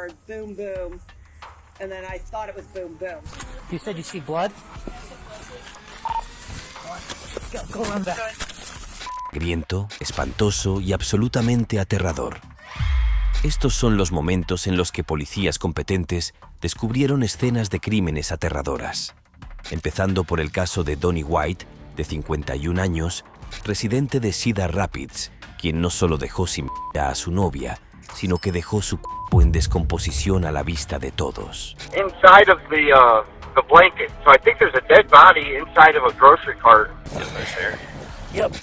heard boom, boom, and then I thought it was boom, boom. You said you see blood? Go run back. Griento, espantoso y absolutamente aterrador. Estos son los momentos en los que policías competentes descubrieron escenas de crímenes aterradoras. Empezando por el caso de Donnie White, de 51 años, residente de Cedar Rapids, quien no solo dejó sin vida a su novia, sino que dejó su cuerpo en descomposición a la vista de todos. Inside of the blanket, so I think there's a dead body inside of a grocery cart.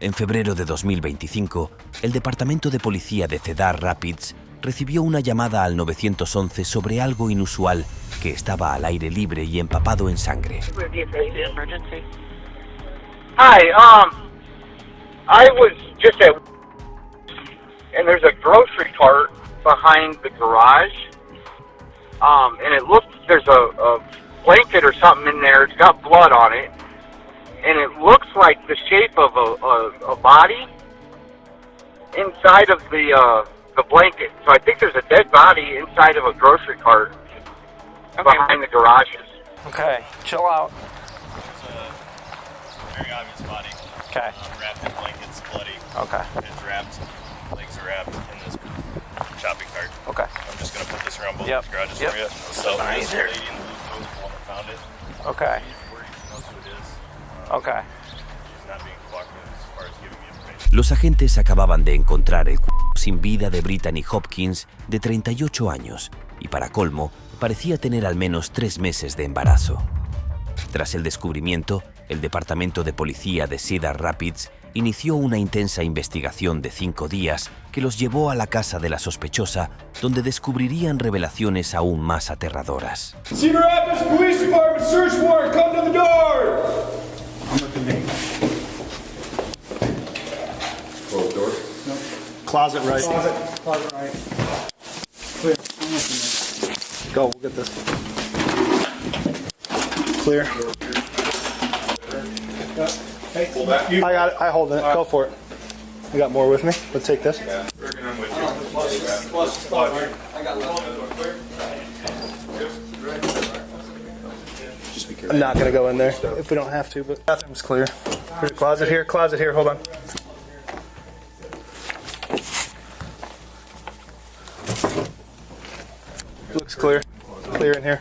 En febrero de 2025, el Departamento de Policía de Cedar Rapids recibió una llamada al 911 sobre algo inusual que estaba al aire libre y empapado en sangre. Hi, I was just at, and there's a grocery cart behind the garage, and it looks, there's a blanket or something in there, it's got blood on it, and it looks like the shape of a body inside of the blanket. So I think there's a dead body inside of a grocery cart behind the garages. Okay, chill out. It's a very obvious body. Okay. Wrapped in blankets, bloody. Okay. It's wrapped, legs are wrapped in this shopping cart. Okay. I'm just going to put this around both Yep. the garages Yep. for you. So Fine. there's the lady in the blue coat, the one that found it. Okay. Where knows who it is. Okay. She's not being cooperative as far as giving me information. Los agentes acababan de encontrar el cuerpo sin vida de Brittany Hopkins, de 38 años, y para colmo, parecía tener al menos 3 meses de embarazo. Tras el descubrimiento, el Departamento de Policía de Cedar Rapids inició una intensa investigación de 5 días que los llevó a la casa de la sospechosa, donde descubrirían revelaciones aún más aterradoras. Cedar Rapids Police Department search warrant, come to the door! I'm at the name. Closed door? No. Closet right. Closet right. Clear. I'm at the name. Go, we'll get this. Clear. Hey, Pull back. you, I got it. I hold it. Go for it. You got more with me? Let's take this. Yeah, Rick and I'm with you. I got I'm not gonna go in there if we don't have to, but bathroom's clear. Here's a closet here. Closet here. Hold on. Looks clear. Clear in here.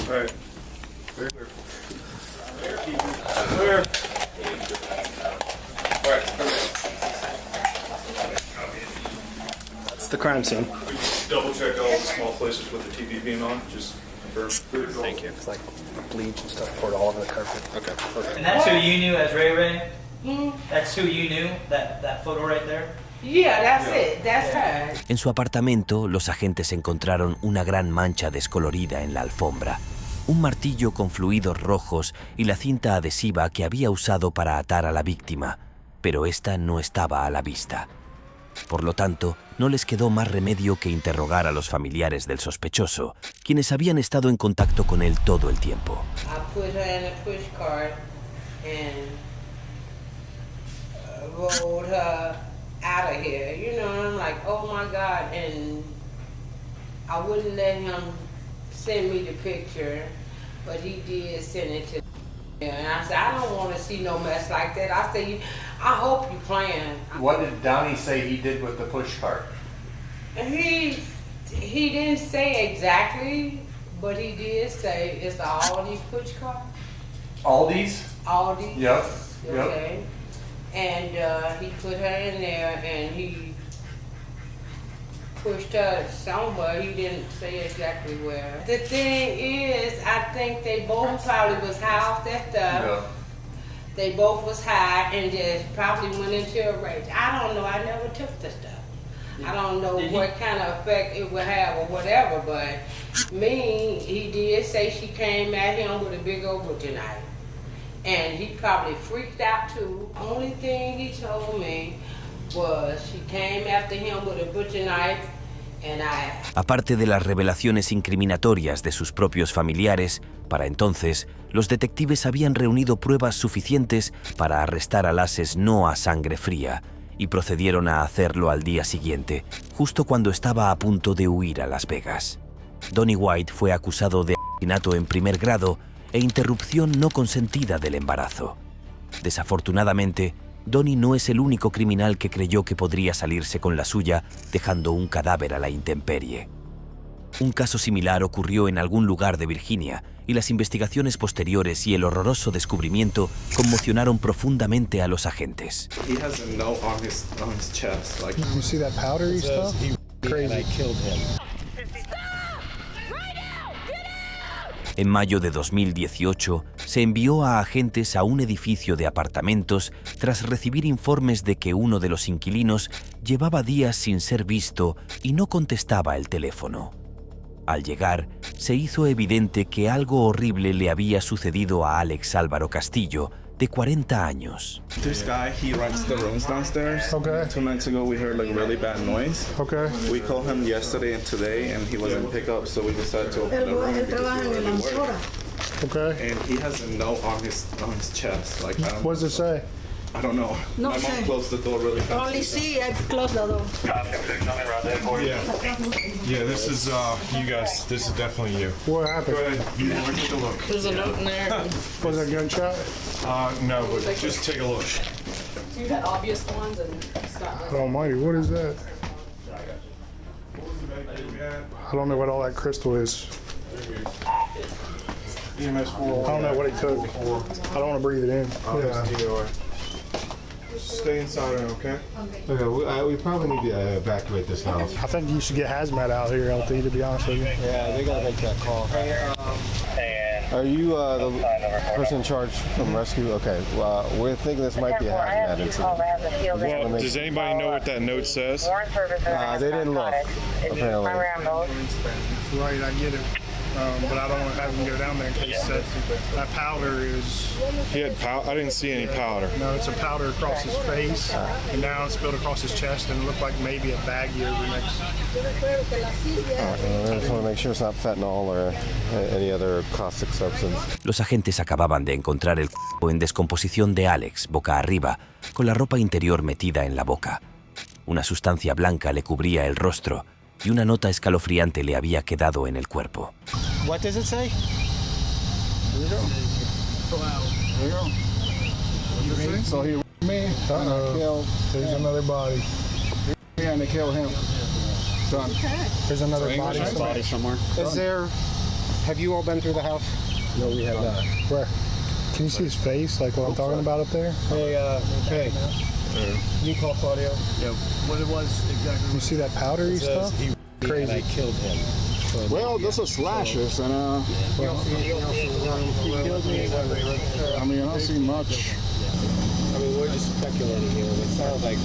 All right. Clear. Clear. That's the crime scene. Double check all the small places with the TV being on. Just confirm. Thank you. It's like bleach and stuff poured all over the carpet. Okay, perfect. And that's who you knew as Ray Ray? That's who you knew, that photo right there? Yeah, that's it. That's her. En su apartamento, los agentes encontraron una gran mancha descolorida en la alfombra, un martillo con fluidos rojos y la cinta adhesiva que había usado para atar a la víctima, pero esta no estaba a la vista. Por lo tanto, no les quedó más remedio que interrogar a los familiares del sospechoso, quienes habían estado en contacto con él todo el tiempo. I put her in a push cart and rolled her out of here. You know, and I'm like, oh my God. And I wouldn't let him send me the picture, but he did send it to me. And I said, I don't want to see no mess like that. I said, I hope you playing. What did Donnie say he did with the push cart? He didn't say exactly, but he did say it's the Aldi's push cart. Aldi's? Aldi. Yep. Okay. And he put her in there and he pushed her somewhere. He didn't say exactly where. The thing is, I think they both probably was high off that stuff. Yeah. They both was high and just probably went into a rage. I don't know. I never took the stuff. I don't know what kind of effect it would have or whatever, but he did say she came at him with a big old butcher knife. And he probably freaked out too. Only thing he told me was she came after him with a butcher knife. Aparte de las revelaciones incriminatorias de sus propios familiares, para entonces, los detectives habían reunido pruebas suficientes para arrestar a Lasses no a sangre fría, y procedieron a hacerlo al día siguiente, justo cuando estaba a punto de huir a Las Vegas. Donnie White fue acusado de asesinato en primer grado e interrupción no consentida del embarazo. Desafortunadamente, Donnie no es el único criminal que creyó que podría salirse con la suya dejando un cadáver a la intemperie. Un caso similar ocurrió en algún lugar de Virginia y las investigaciones posteriores y el horroroso descubrimiento conmocionaron profundamente a los agentes. He has a note on his chest. Like, You see that powdery stuff? Crazy. En mayo de 2018, se envió a agentes a un edificio de apartamentos tras recibir informes de que uno de los inquilinos llevaba días sin ser visto y no contestaba el teléfono. Al llegar, se hizo evidente que algo horrible le había sucedido a Alex Álvaro Castillo, de 40 años. this guy, he rents the rooms downstairs. Okay. 2 nights ago, we heard like really bad noise. Okay. We called him yesterday and today, and he wasn't pick up, so we decided to open the room because we were really worried. Okay. And he has a note on his chest. Like, I don't What does it say? I don't know. No My mom sé. closed the door really fast. Only see I close the door. Yeah, this is you guys. This is definitely you. What happened? Go ahead. Take a look. There's a note in there. Was it a gunshot? No, but just take a look. You had obvious ones and stop. Almighty, what is that? I don't know what all that crystal is. EMS 4. I don't know what he took. I don't want to breathe it in. Yeah. Stay inside, okay? Okay, we probably need to evacuate this house. I think you should get hazmat out here, LT, to be honest with you. Yeah, they gotta make that call. Are you the person in charge from rescue? Okay, well, we're thinking this might be a hazmat incident. Well, does anybody know what that note says? They didn't look, apparently. Right, I get it. But I don't want to have him go down there in case that powder is... He had powder. I didn't see any powder. No, it's a powder across his face, and now it's spilled across his chest, and it looked like maybe a baggie over next. I just want to make sure it's not fentanyl or any other caustic substance. Los agentes acababan de encontrar el cuerpo en descomposición de Alex, boca arriba, con la ropa interior metida en la boca. Una sustancia blanca le cubría el rostro y una nota escalofriante le había quedado en el cuerpo. What does it say? Here we go. Here we go. So he me. Killed. There's another body. Yeah, and they killed him. Done. There's another body somewhere. Is there? Have you all been through the house? No, we have not. Where? Can you see his face, like what I'm talking about up there? Hey. You call Claudio? Yeah. What it was exactly? You see that powdery stuff? Crazy. I killed him. Well, this is slashes, and he killed me. I mean, I don't see much. I mean, we're just speculating here. It sounds like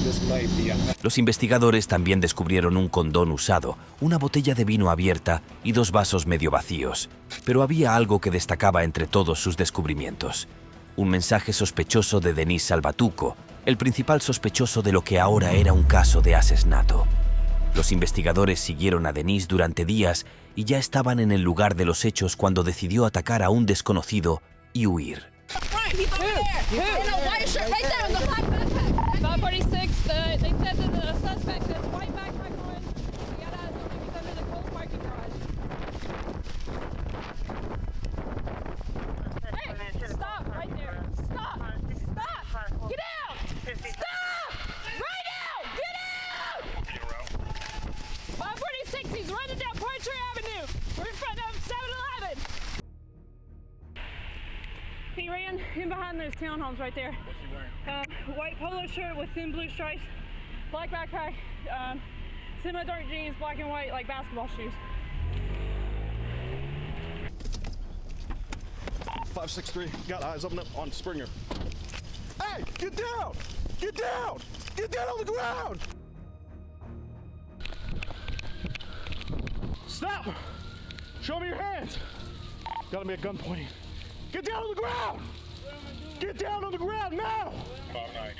this might be a... Los investigadores también descubrieron un condón usado, una botella de vino abierta y 2 vasos medio vacíos. Pero había algo que destacaba entre todos sus descubrimientos. Un mensaje sospechoso de Denis Salvatruco, el principal sospechoso de lo que ahora era un caso de asesinato. Los investigadores siguieron a Denis durante días y ya estaban en el lugar de los hechos cuando decidió atacar a un desconocido y huir. He ran in behind those townhomes right there. What's he wearing? White polo shirt with thin blue stripes, black backpack, semi-dark jeans, black and white, like basketball shoes. 563. Got eyes up on Springer. Hey, get down! Get down! Get down on the ground! Stop! Show me your hands! Gotta be a gun pointing. Get down on the ground! Get down on the ground now!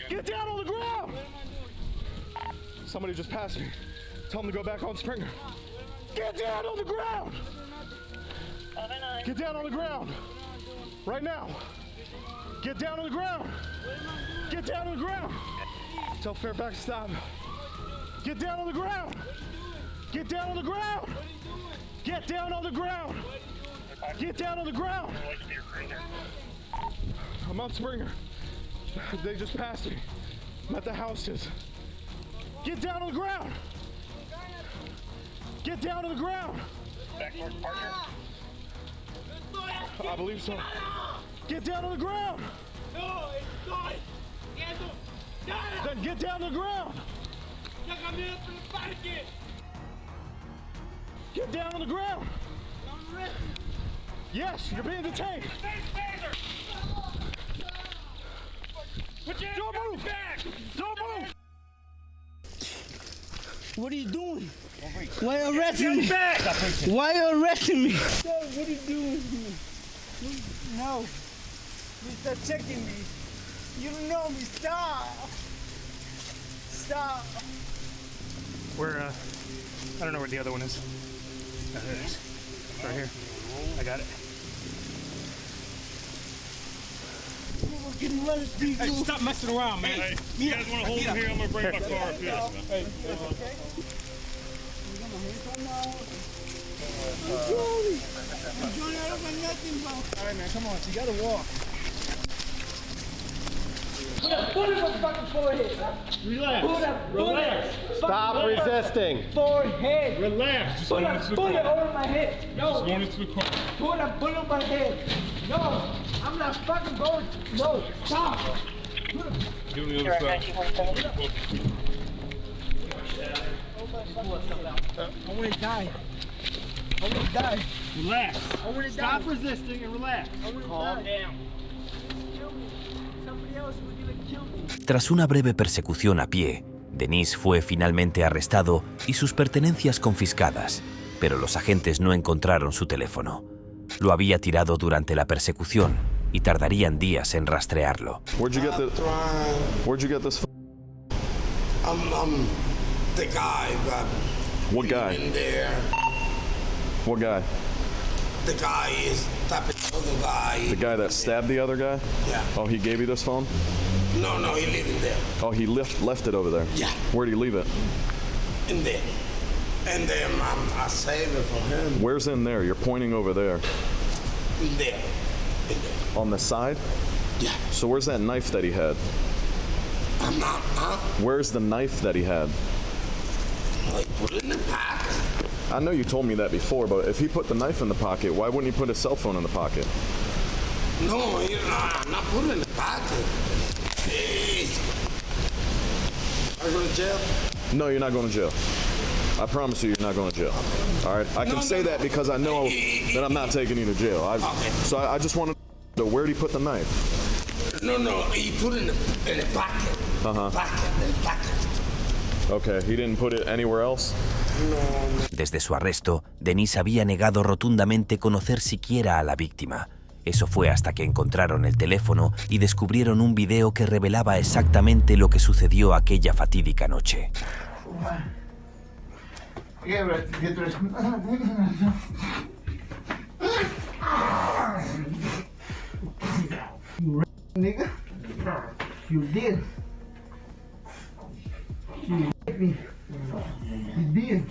Get down on the ground! Somebody just passed me. Tell them to go back on Springer. Get down on the ground! Get down on the ground! Right now! Get down on the ground! Get down on the ground! Tell Fairfax to stop. Get down on the ground! Get down on the ground! Get down on the ground! Get down on the ground! I'm on Springer. They just passed me. I'm at the houses. Get down on the ground! Get down on the ground! Back towards partner? I believe so. Get down on the ground! No, it's not! Then get down on the ground! Get down on the ground! Yes, you're being detained! Don't move! Don't move! What are you doing? Why are you arresting me? Why are you arresting me? What are you doing? No. You stop checking me. You don't know me. Stop. Stop. We're, I don't know where the other one is. There it is. Right here. I got it. Hey, stop messing around, man. Hey, you guys want to hold him here? I'm going to bring my car up here. Hey, All right, man, come on. You got to walk. Put a bullet on the fucking forehead. Relax. Put a bullet. Stop resisting. Forehead. Relax. Put a bullet over my head. No. Just going into the car. Put a bullet on my head. No. I'm not fucking going. No. Stop. Get on the other side. I want to die. I want to die. Relax. I want to die. Stop resisting and relax. Calm down. Somebody else was gonna kill me. Tras una breve persecución a pie, Denis fue finalmente arrestado y sus pertenencias confiscadas, pero los agentes no encontraron su teléfono. Lo había tirado durante la persecución y tardarían días en rastrearlo. Where'd you get this? The guy that. What guy? In there. What guy? The guy is type of other guy. The guy that stabbed the other guy? Yeah. Oh, he gave you this phone? No, he leave it there. Oh, he left it over there? Yeah. Where'd he leave it? In there. And then I saved it for him. Where's in there? You're pointing over there. In there. On the side? Yeah. So where's that knife that he had? I'm not, Where's the knife that he had? Like, put it in the pocket. I know you told me that before, but if he put the knife in the pocket, why wouldn't he put his cell phone in the pocket? No, I'm not putting it in the pocket. Please. Are you going to jail? No, you're not going to jail. I promise you, you're not going to jail. All right? I can say that because I know that I'm not taking you to jail. So I just want to know, where did he put the knife? No, he put it in the pocket. Pocket. Okay, he didn't put it anywhere else? No. Desde su arresto, Denis había negado rotundamente conocer siquiera a la víctima. Eso fue hasta que encontraron el teléfono y descubrieron un video que revelaba exactamente lo que sucedió aquella fatídica noche. Nigga, you did. You raped me. You did,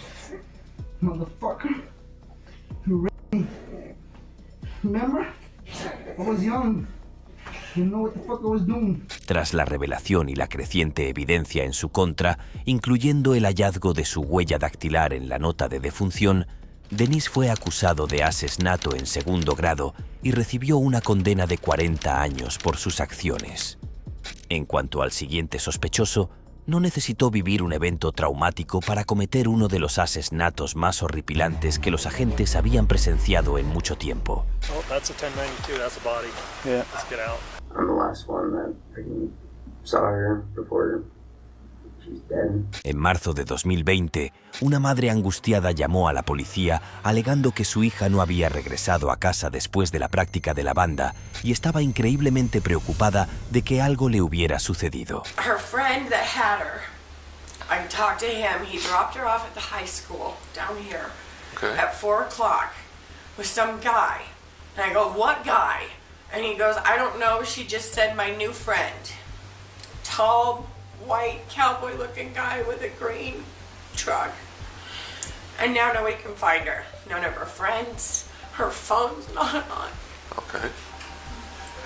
motherfucker. You raped me. Remember? I was young. You know what the fuck I was doing. Tras la revelación y la creciente evidencia en su contra, incluyendo el hallazgo de su huella dactilar en la nota de defunción, Denis fue acusado de asesinato en segundo grado y recibió una condena de 40 años por sus acciones. En cuanto al siguiente sospechoso, no necesitó vivir un evento traumático para cometer uno de los asesinatos más horripilantes que los agentes habían presenciado en mucho tiempo. Oh, that's a 1092, that's a body. Yeah. Let's get out. I'm the last one that saw her before she's dead. En marzo de 2020, una madre angustiada llamó a la policía alegando que su hija no había regresado a casa después de la práctica de la banda y estaba increíblemente preocupada de que algo le hubiera sucedido. Her friend that had her, I talked to him. He dropped her off at the high school down here at 4 o'clock with some guy. And I go, what guy? And he goes, I don't know. She just said my new friend. Tall, white, cowboy-looking guy with a green truck. And now nobody can find her. None of her friends. Her phone's not on. Okay.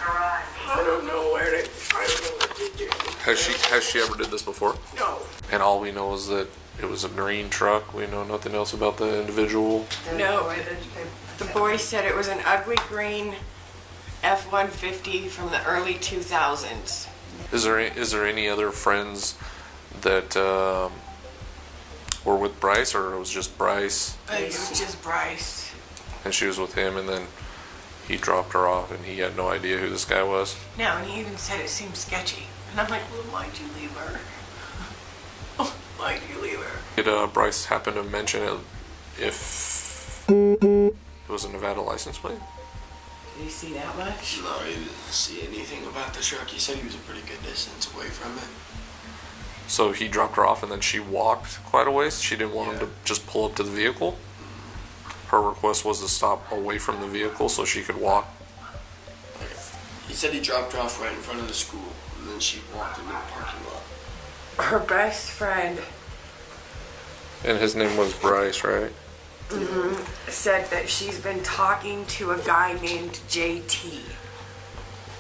I don't know where to. I don't know what to do. Has she ever did this before? No. And all we know is that it was a green truck. We know nothing else about the individual. No. The boy said it was an ugly green F-150 from the early 2000s. Is there any other friends that were with Bryce, or it was just Bryce? It was just Bryce. And she was with him, and then he dropped her off, and he had no idea who this guy was? No, and he even said it seemed sketchy. And I'm like, well, why'd you leave her? Why'd you leave her? Did Bryce happen to mention it if it was a Nevada license plate? Did he see that much? No, he didn't see anything about the truck. He said he was a pretty good distance away from it. So he dropped her off and then she walked quite a ways? She didn't want him to just pull up to the vehicle? Her request was to stop away from the vehicle so she could walk? He said he dropped her off right in front of the school, and then she walked into the parking lot. Her best friend And his name was Bryce, right? said that she's been talking to a guy named JT.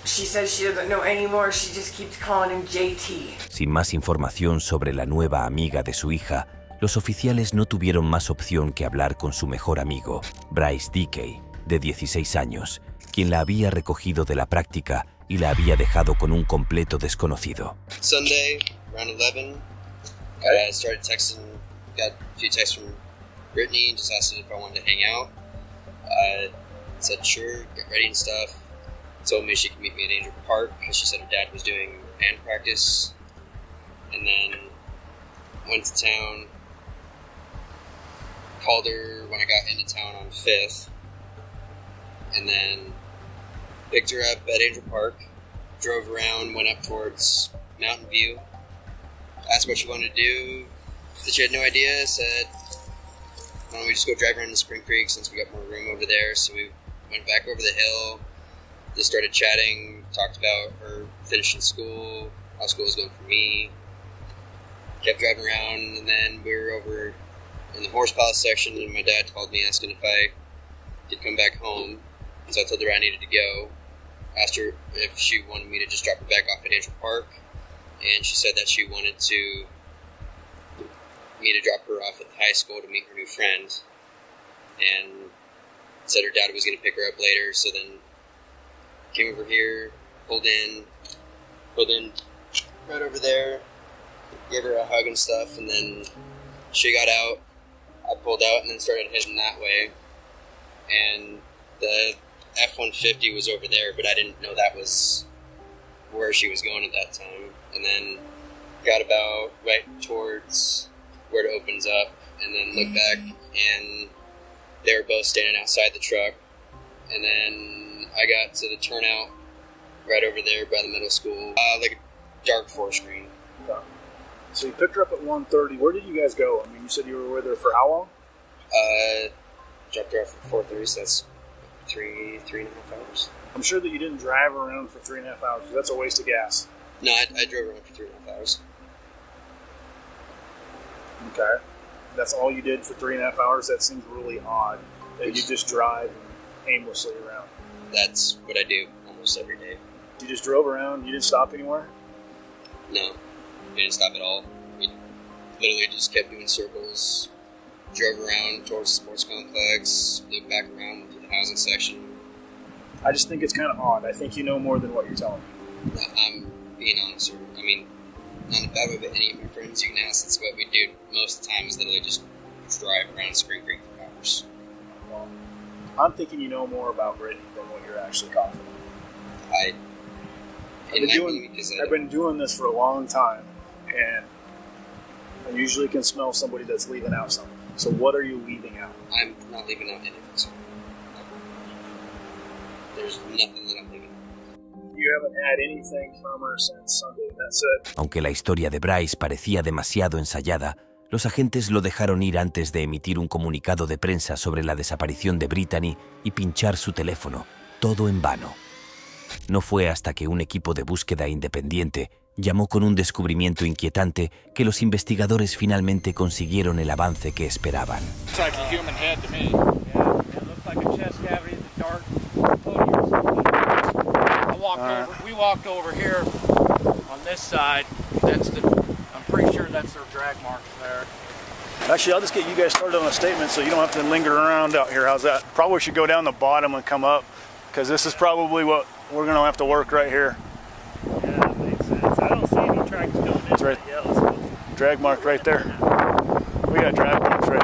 She says she doesn't know anymore, she just keeps calling him JT. Sin más información sobre la nueva amiga de su hija, los oficiales no tuvieron más opción que hablar con su mejor amigo, Bryce Dickey, de 16 años, quien la había recogido de la práctica y la había dejado con un completo desconocido. Sunday, around 11, I started texting, got a few texts from Brittany, just asked if I wanted to hang out. Said sure, got ready and stuff. Told me she could meet me at Angel Park because she said her dad was doing band practice. And then went to town, called her when I got into town on 5th, and then picked her up at Angel Park, drove around, went up towards Mountain View, asked what she wanted to do, said she had no idea, said, why don't we just go drive around to Spring Creek since we got more room over there. So we went back over the hill, just started chatting, talked about her finishing school, how school was going for me, kept driving around, and then we were over in the Horse Palace section, and my dad called me asking if I could come back home. So I told her I needed to go, asked her if she wanted me to just drop her back off at Angel Park, and she said that she wanted me to drop her off at the high school to meet her new friend, and said her dad was going to pick her up later. So then came over here, pulled in right over there, gave her a hug and stuff, and then she got out, I pulled out, and then started heading that way, and the F-150 was over there, but I didn't know that was where she was going at that time. And then got about right towards where it opens up, and then looked back, and they were both standing outside the truck. And then I got to the turnout right over there by the middle school, like a dark forest green. Okay. So you picked her up at 1:30. Where did you guys go? I mean, you said you were with her for how long? Dropped her off at 4:30, so that's three and a half hours. I'm sure that you didn't drive around for 3.5 hours. That's a waste of gas. No, I drove around for 3.5 hours. Okay. That's all you did for 3.5 hours? That seems really odd. That you just drive aimlessly around. That's what I do almost every day. You just drove around? You didn't stop anywhere? No, we didn't stop at all. We literally just kept doing circles, drove around towards the sports complex, looped back around to the housing section. I just think it's kind of odd. I think you know more than what you're telling me. I'm being honest, sir. I mean, not in a bad way, but any of my friends you can ask, that's what we do most of the time, is literally just drive around Spring Creek for hours. Well, I'm thinking you know more about Brittany than what you're actually confident. I've been doing this for a long time, and I usually can smell somebody that's leaving out something. So what are you leaving out? I'm not leaving out anything, sir. There's nothing that I'm leaving out. You haven't had anything from her since Sunday, that's it. Aunque la historia de Bryce parecía demasiado ensayada, los agentes lo dejaron ir antes de emitir un comunicado de prensa sobre la desaparición de Brittany y pinchar su teléfono, todo en vano. No fue hasta que un equipo de búsqueda independiente llamó con un descubrimiento inquietante que los investigadores finalmente consiguieron el avance que esperaban. Looks like a human head to me. Yeah, it looks like a chest cavity in the dark. We walked over here on this side. I'm pretty sure that's their drag marks there. Actually, I'll just get you guys started on a statement so you don't have to linger around out here. How's that? Probably should go down the bottom and come up, because this is probably what we're going to have to work right here. Yeah, that makes sense. I don't see any tracks going in. That's right. Yeah, let's go. Drag mark right there. We got drag marks right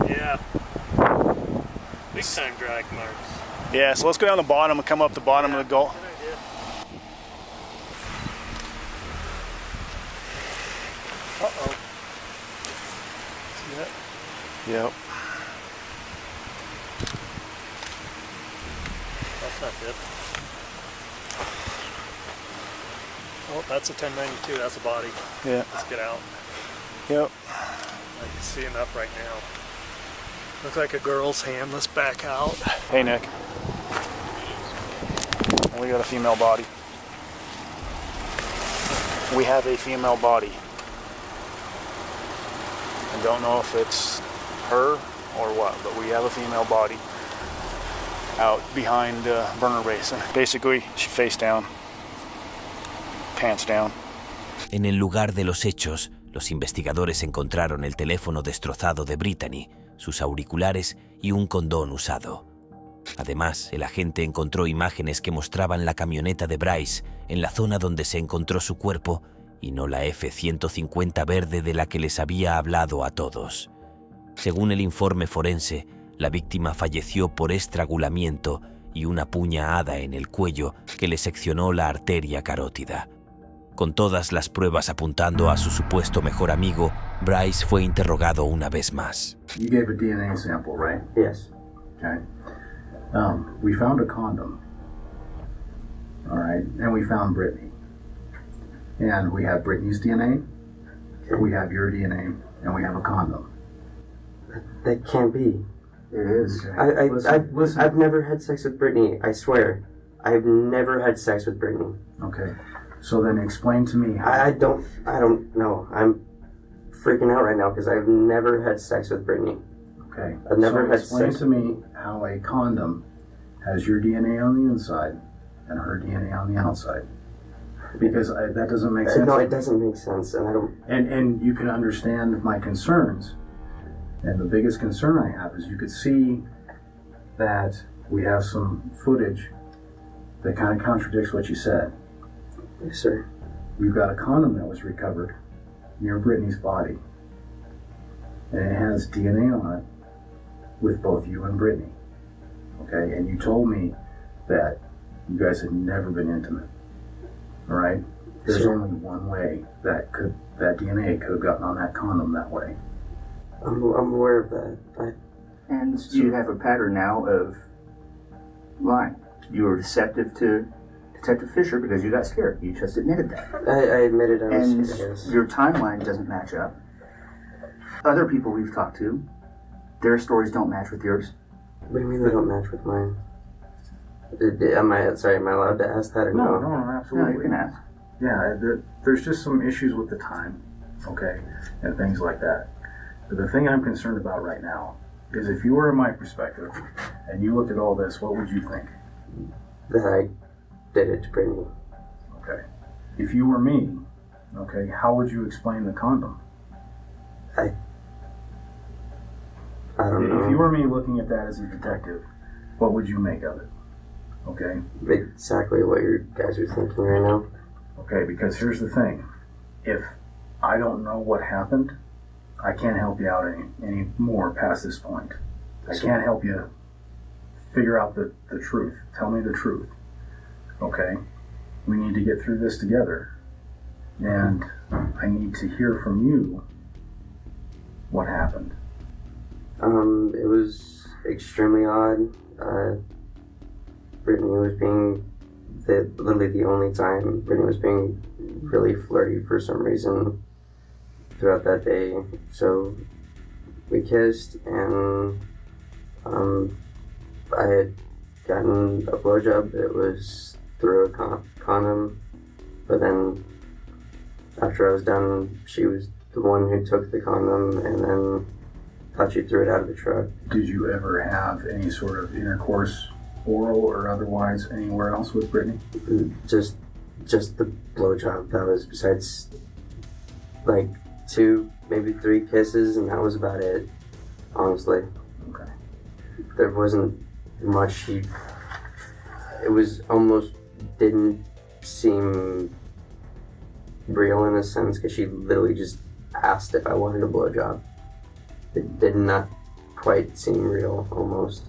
there. Yeah. Big time drag marks. Yeah, so let's go down the bottom and come up the bottom of the gully. Uh-oh. See that? Yep. That's not good. Oh, that's a 1092. That's a body. Yeah. Let's get out. Yep. I can see enough right now. Looks like a girl's hand. Let's back out. Hey, Nick. We got a female body. We have a female body. I don't know if it's her or what, but we have a female body out behind Burner Basin. Basically, she face down, pants down. En el lugar de los hechos, los investigadores encontraron el teléfono destrozado de Brittany, sus auriculares y un condón usado. Además, el agente encontró imágenes que mostraban la camioneta de Bryce en la zona donde se encontró su cuerpo y no la F-150 verde de la que les había hablado a todos. Según el informe forense, la víctima falleció por estrangulamiento y una puñalada en el cuello que le seccionó la arteria carótida. Con todas las pruebas apuntando a su supuesto mejor amigo, Bryce fue interrogado una vez más. You gave a DNA sample, right? Yes. Okay. We found a condom. All right, and we found Brittany. And we have Brittany's DNA, we have your DNA, and we have a condom. That can't be. It is. I've never had sex with Brittany, I swear. I've never had sex with Brittany. Okay. So then explain to me how... I don't know. I'm freaking out right now because I've never had sex with Brittany. Okay. I've never had explain sex. to me how a condom has your DNA on the inside and her DNA on the outside. Because that doesn't make sense. No, it doesn't make sense, and I don't... And you can understand my concerns. And the biggest concern I have is you could see that we have some footage that kind of contradicts what you said. Yes, sir. We've got a condom that was recovered near Brittany's body. And it has DNA on it with both you and Brittany. Okay? And you told me that you guys had never been intimate. All right? There's only one way that DNA could have gotten on that condom that way. I'm aware of that. And you have a pattern now of lying. You were deceptive to Detective Fisher because you got scared. You just admitted that. I admitted I was scared. And yes. Your timeline doesn't match up. Other people we've talked to, their stories don't match with yours. What do you mean they don't match with mine? Am I allowed to ask that or no? No, absolutely. No, you can ask. Yeah, there's just some issues with the time, okay, and things like that. But the thing I'm concerned about right now is if you were in my perspective and you looked at all this, what would you think? That I did it to Brittany. Okay. If you were me, okay, how would you explain the condom? I don't know. If you were me looking at that as a detective, what would you make of it? Okay? Exactly what you guys are thinking right now. Okay, because here's the thing. If I don't know what happened, I can't help you out any more past this point. I can't help you figure out the truth. Tell me the truth. Okay? We need to get through this together. And I need to hear from you what happened. It was extremely odd. Brittany was being literally the only time Brittany was being really flirty for some reason throughout that day. So we kissed, and I had gotten a blowjob. It was through a condom, But then after I was done, she was the one who took the condom and then thought she threw it out of the truck. Did you ever have any sort of intercourse, oral or otherwise, anywhere else with Brittany? Just the blowjob. That was, besides like 2, maybe 3 kisses, and that was about it, honestly. Okay. There wasn't much. It was almost didn't seem real in a sense, because she literally just asked if I wanted a blowjob. It did not quite seem real, almost.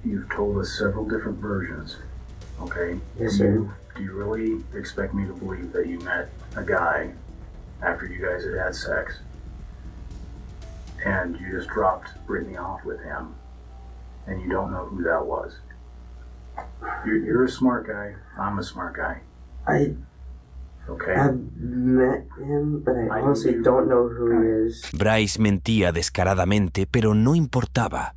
You've told us several different versions, okay? Yes, sir. Do you really expect me to believe that you met a guy after you guys had had sex and you just dropped Brittany off with him and you don't know who that was? You're a smart guy. I'm a smart guy. Okay. I've met him, but I honestly don't know who he is. Bryce mentía descaradamente, pero no importaba.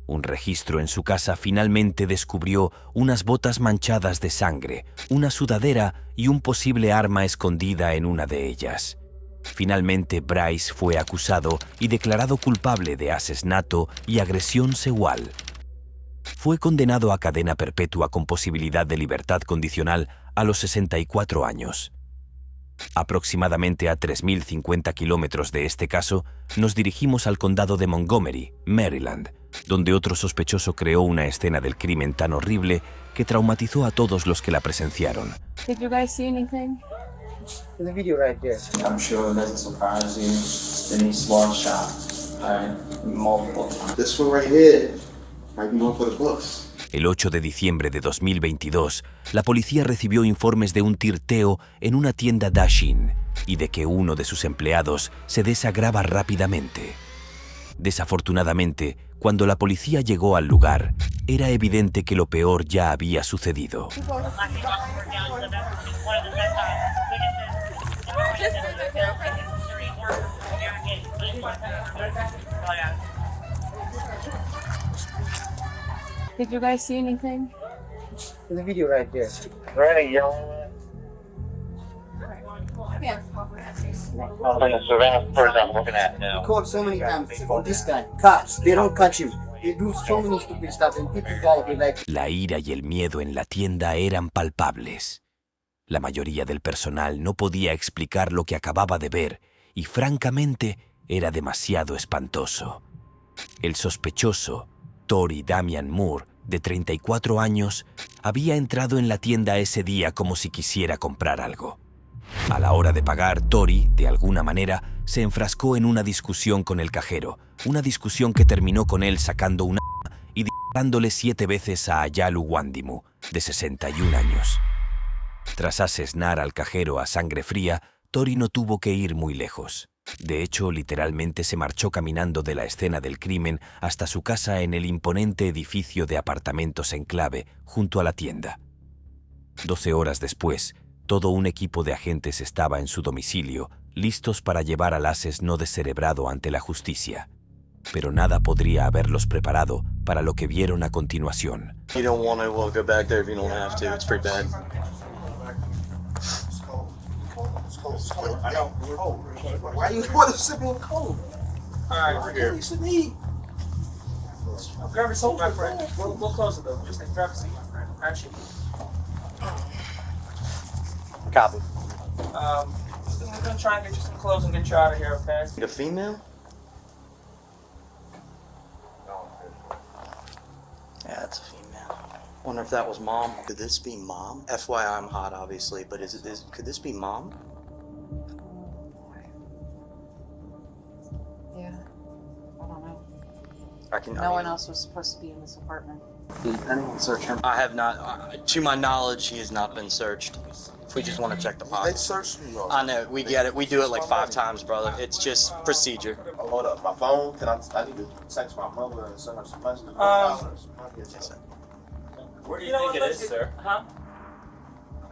Un registro en su casa finalmente descubrió unas botas manchadas de sangre, una sudadera y un posible arma escondida en una de ellas. Finalmente, Bryce fue acusado y declarado culpable de asesinato y agresión sexual. Fue condenado a cadena perpetua con posibilidad de libertad condicional a los 64 años. Aproximadamente a 3.050 kilómetros de este caso, nos dirigimos al condado de Montgomery, Maryland, donde otro sospechoso creó una escena del crimen tan horrible que traumatizó a todos los que la presenciaron. Did you guys see anything? The video right there. I'm sure it doesn't surprise you. Denise was shot, multiple times. This one right here might be one for the books. El 8 de diciembre de 2022, la policía recibió informes de un tiroteo en una tienda Dashin y de que uno de sus empleados se desagrava rápidamente. Desafortunadamente, cuando la policía llegó al lugar, era evidente que lo peor ya había sucedido. Did you guys see anything? The video right there. Really young. Yeah. I think it's the last person I'm looking at now. We called so many times for this guy. Cops, they don't catch him. They do so many stupid stuff and people die, they like... La ira y el miedo en la tienda eran palpables. La mayoría del personal no podía explicar lo que acababa de ver y francamente era demasiado espantoso. El sospechoso, Tori Damian Moore, de 34 años, había entrado en la tienda ese día como si quisiera comprar algo. A la hora de pagar, Tori, de alguna manera, se enfrascó en una discusión con el cajero, una discusión que terminó con él sacando un arma y disparándole 7 veces a Ayalu Wandimu, de 61 años. Tras asesinar al cajero a sangre fría, Tori no tuvo que ir muy lejos. De hecho, literalmente se marchó caminando de la escena del crimen hasta su casa en el imponente edificio de apartamentos Enclave, junto a la tienda. 12 horas después, todo un equipo de agentes estaba en su domicilio, listos para llevar al asesino descerebrado ante la justicia. Pero nada podría haberlos preparado para lo que vieron a continuación. You don't want to go back there if you don't have to. It's pretty bad. Why you want to sit in cold? Alright, we're here. You should eat. Grab a seat, my friend. We'll close it though. Just grab a seat, my friend. Actually. Copy. We're gonna try and get you some clothes and get you out of here, okay? A female? Yeah, it's a female. Wonder if that was mom. Could this be mom? FYI, I'm hot, obviously, but could this be mom? Yeah. I don't know. No one else was supposed to be in this apartment. Did anyone search her? I have not. To my knowledge, she has not been searched. If we just want to check the pockets. They searched me. I know, we get it. We do it like 5 times, brother. It's just procedure. Oh, hold up, my phone. I need to text my mother and send her some money. Where do you think it is, sir? Huh?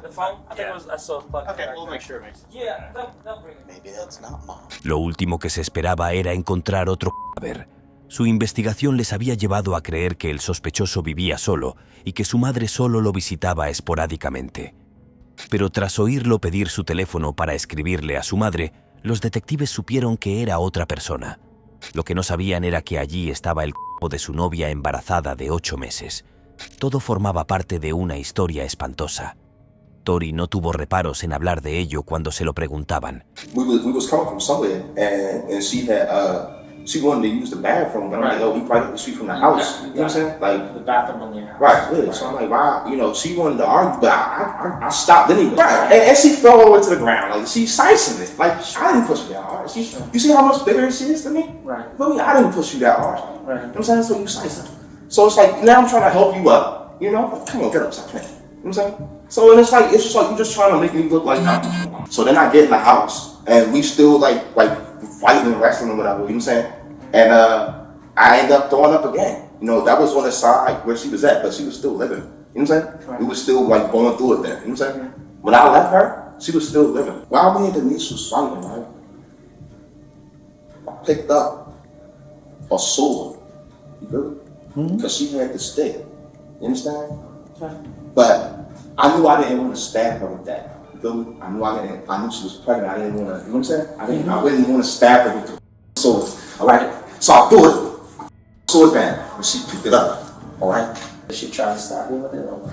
The phone? I think it was. I saw it plugged. Okay, we'll make sure it makes sense. Yeah, they'll bring it. Maybe that's not mom. Lo último que se esperaba era encontrar otro cadáver. Su investigación les había llevado a creer que el sospechoso vivía solo y que su madre solo lo visitaba esporádicamente. Pero tras oírlo pedir su teléfono para escribirle a su madre, los detectives supieron que era otra persona. Lo que no sabían era que allí estaba el cuerpo de su novia embarazada de 8 meses. Todo formaba parte de una historia espantosa. Tori no tuvo reparos en hablar de ello cuando se lo preguntaban. We was coming from somewhere, and she wanted to use the bathroom, and I'm like, oh, we probably street from the house. You know what I'm saying? Like the bathroom in your house. Right, yeah. So I'm like, why? You know, she wanted to argue, but I stopped anyway. Right, and she fell all the way to the ground. Like she's slicing it. Like I didn't push her that hard. You see how much bigger she is than me? Right. But I didn't push you that hard. Right. You know what I'm saying? So you slicing. So it's like now I'm trying to help you up. You know, like, come on, get up, stop playing. You know what I'm saying? So and it's just like you're just trying to make me look like I'm. So then I get in the house, and we still like fighting and wrestling or whatever. You know what I'm saying? And I ended up throwing up again. You know, that was on the side where she was at, but she was still living. You know what I'm saying? Right. We were still like going through it there. You know what I'm saying? When I left her, she was still living. While we had the was fighting, right? I picked up a sword. You feel me? Because she had the stick. You understand? Okay. But I knew I didn't want to stab her with that. You feel me? I knew she was pregnant. I didn't want to. You know what I'm saying? I didn't want to stab her with the sword. All right. So I threw it. Sword band, and she picked it up. All right. Did she try to stab you with it? Or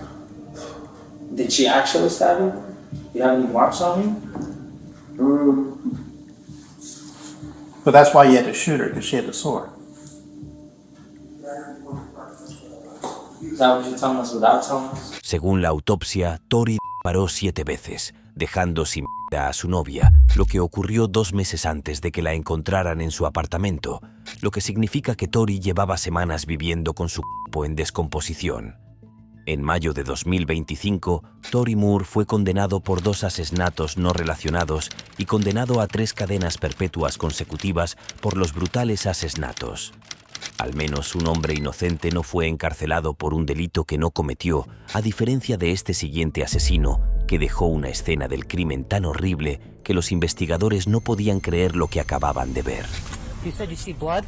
did she actually stab you? Do you have any marks on you? But that's why you had to shoot her, because she had the sword. Is that what you're telling us without telling us? Según la autopsia, Tori disparó 7 veces, dejando sin vida a su novia, lo que ocurrió 2 meses antes de que la encontraran en su apartamento, lo que significa que Tori llevaba semanas viviendo con su cuerpo en descomposición. En mayo de 2025, Tori Moore fue condenado por 2 asesinatos no relacionados y condenado a 3 cadenas perpetuas consecutivas por los brutales asesinatos. Al menos un hombre inocente no fue encarcelado por un delito que no cometió, a diferencia de este siguiente asesino, que dejó una escena del crimen tan horrible que los investigadores no podían creer lo que acababan de ver. You said you see blood?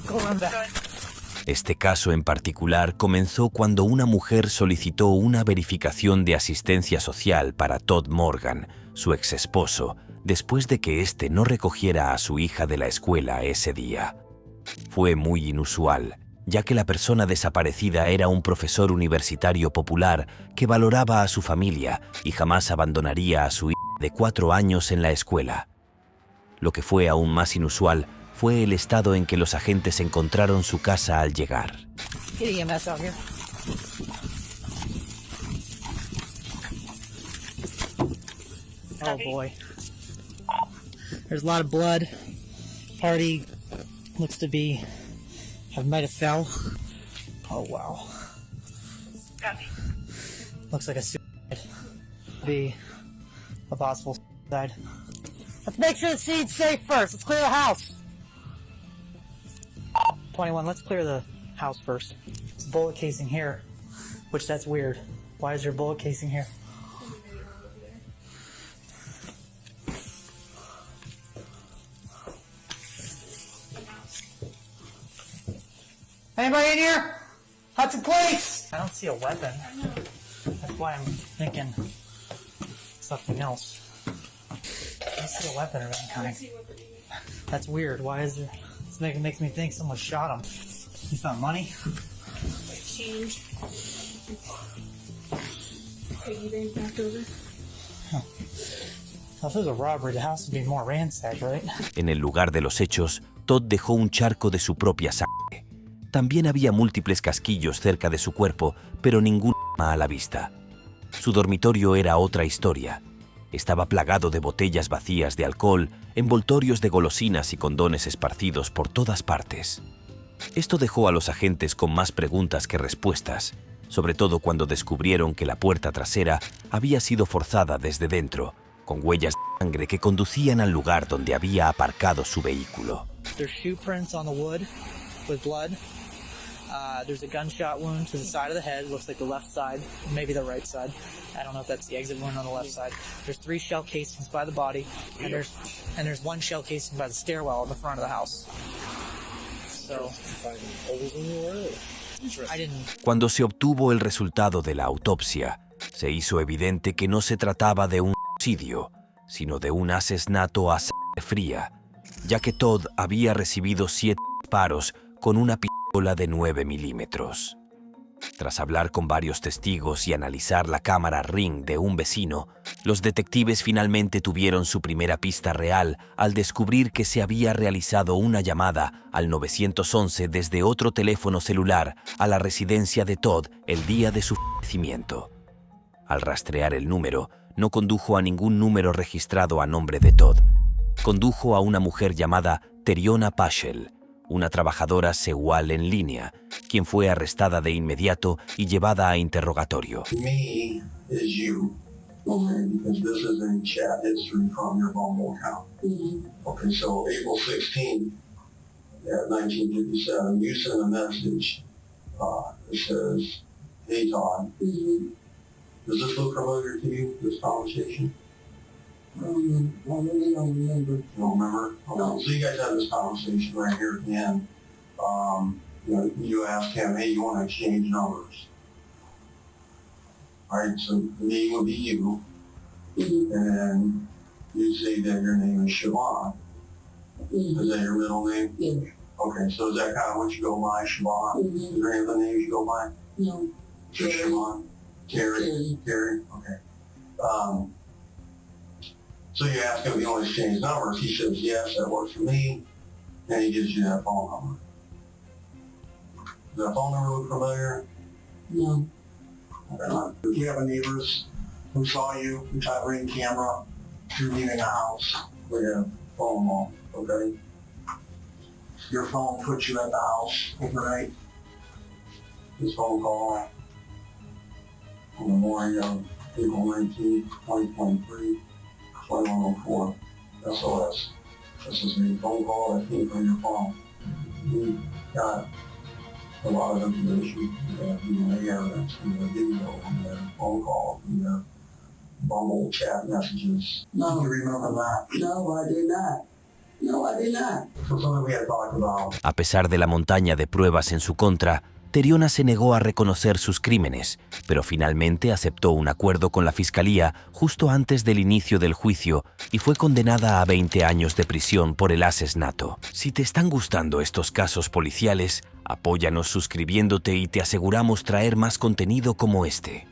Go run back. Este caso en particular comenzó cuando una mujer solicitó una verificación de asistencia social para Todd Morgan, su exesposo, después de que éste no recogiera a su hija de la escuela ese día. Fue muy inusual, ya que la persona desaparecida era un profesor universitario popular que valoraba a su familia y jamás abandonaría a su hija de 4 años en la escuela. Lo que fue aún más inusual fue el estado en que los agentes encontraron su casa al llegar. Oh boy. There's a lot of blood. Party looks to be might have fell. Oh wow. Looks like a suicide. Be a possible suicide. Let's make sure the scene's safe first. Let's clear the house. 21, let's clear the house first. There's a bullet casing here, which that's weird. Why is there a bullet casing here? Anybody in here? Hudson Police! I don't see a weapon. That's why I'm thinking something else. I don't see a weapon of any kind. That's weird. Why is there... It makes me think someone shot him. You found money? Change. Piggy bank back over. Huh. Well, if it was a robbery, the house would be more ransacked, right? En el lugar de los hechos, Todd dejó un charco de su propia sangre. También había múltiples casquillos cerca de su cuerpo, pero ningún arma a la vista. Su dormitorio era otra historia. Estaba plagado de botellas vacías de alcohol, envoltorios de golosinas y condones esparcidos por todas partes. Esto dejó a los agentes con más preguntas que respuestas, sobre todo cuando descubrieron que la puerta trasera había sido forzada desde dentro, con huellas de sangre que conducían al lugar donde había aparcado su vehículo. There's shoe prints on the wood with blood. There's a gunshot wound to the side of the head. Looks like the left side, maybe the right side. I don't know if that's the exit wound on the left side. There's 3 shell casings by the body, and there's 1 shell casing by the stairwell in the front of the house. So, Cuando se obtuvo el resultado de la autopsia, se hizo evidente que no se trataba de un homicidio, sino de un asesinato a sangre fría, ya que Todd había recibido 7 disparos con una pistola de 9 milímetros. Tras hablar con varios testigos y analizar la cámara Ring de un vecino, los detectives finalmente tuvieron su primera pista real al descubrir que se había realizado una llamada al 911 desde otro teléfono celular a la residencia de Todd el día de su fallecimiento. Al rastrear el número, no condujo a ningún número registrado a nombre de Todd. Condujo a una mujer llamada Teriona Paschel, una trabajadora sexual en línea, quien fue arrestada de inmediato y llevada a interrogatorio. Me is you. Because this is in chat history from your Bumble account. Okay, so April 16th, at 1957, you sent a message that says, "Hey Todd, does this look familiar to you, this conversation?" I really don't remember. You don't remember? Okay. No. So you guys had this conversation right here at the end. You asked him, hey, you want to exchange numbers? All right, so me would be you. And then you say that your name is Siobhan. Is that your middle name? Yeah. Okay, so is that kind of what you go by, Siobhan? Is there any other names you go by? No. Just Siobhan? Terry? Okay. So you ask him if you want to exchange numbers. He says, yes, that works for me. And he gives you that phone number. Does that phone number look familiar? No. Okay. If you have a neighbors who saw you, who got a Ring camera, you're leaving a house, we have phone law, okay? Your phone puts you at the house overnight. This phone call on the morning of April 19, 2023. 2104 SOS. This is a phone call that came from your phone. We got a lot of information. We have DNA evidence, we have video, we have phone calls, we have Bumble chat messages. No. Do you remember that? No, I did not. No, I did not. So something we had talked about. A pesar de la montaña de pruebas en su contra, Teriona se negó a reconocer sus crímenes, pero finalmente aceptó un acuerdo con la fiscalía justo antes del inicio del juicio y fue condenada a 20 años de prisión por el asesinato. Si te están gustando estos casos policiales, apóyanos suscribiéndote y te aseguramos traer más contenido como este.